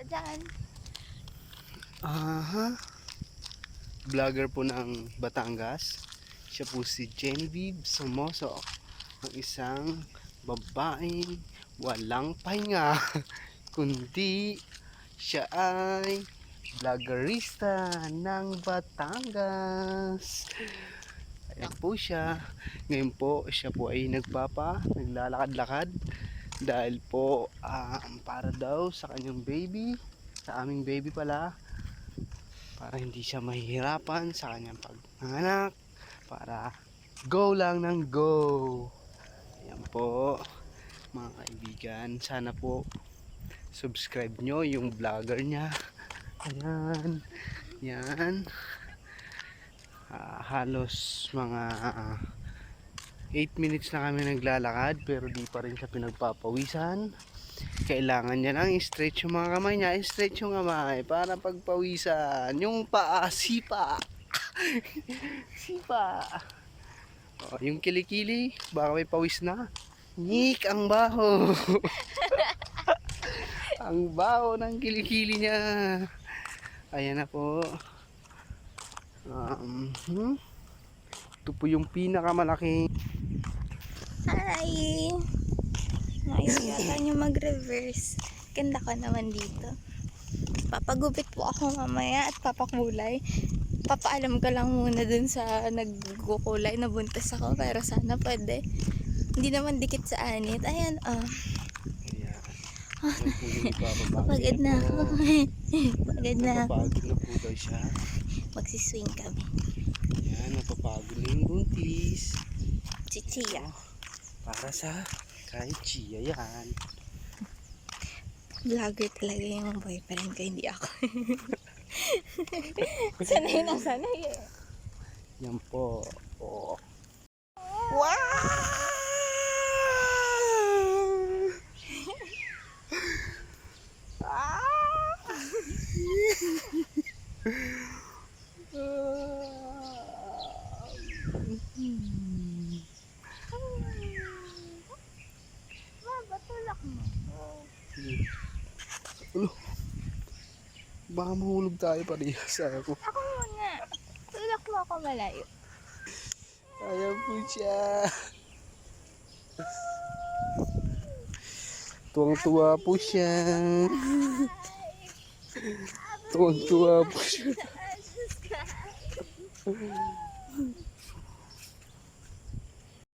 Dyan. Aha. Vlogger po ng Batangas. Siya po si Genevieve Somoso. Ang isang babaeng walang pahinga. Kundi siya ay vloggerista ng Batangas. Ayan po siya. Ngayon po siya po ay naglalakad-lakad dahil po para daw sa kanyang baby, sa aming baby pala, para hindi siya mahihirapan sa kanyang pagpanganak, para go lang ng go. Ayan po mga kaibigan, sana po subscribe nyo yung vlogger niya. Ayan, yan. Halos mga 8 minutes na kami naglalakad pero di pa rin siya pinagpapawisan. Kailangan niya lang i-stretch yung mga kamay niya, i-stretch yung kamay para pagpawisan. Yung paa, sipa. Sipa. O, yung kilikili, baka may pawis na. Nik, ang baho. Ang baho ng kilikili niya. Ayan na po. Ito po yung pinakamalaking. Hi! Ngayon yata niyo mag-reverse. Ganda ka naman dito. Papagupit po ako mamaya at papakulay. Papaalam ka lang muna dun sa nagkukulay na buntis ako. Pero sana pwede. Hindi naman dikit sa anit. Ayan, oh. Ayan. Yan po yung ibababa. Pagod na ako. Pagod na ako. Napapagod na po daw siya. Magsiswing kami. Ayan, napapagod na yung buntis. Si Chia. Para sa kay Chia yan. Vlogger talaga yung boyfriend ko, hindi ako. Sanay na sanay eh. Yan po. Oh. Wow! Batulak mo. Ulo. Baka mahulog tayo parehas ako. Ako muna. Tulak mo ako malayo. Ayan po siya. Tuwang-tuwa po siya. Tuwang-tuwa po siya.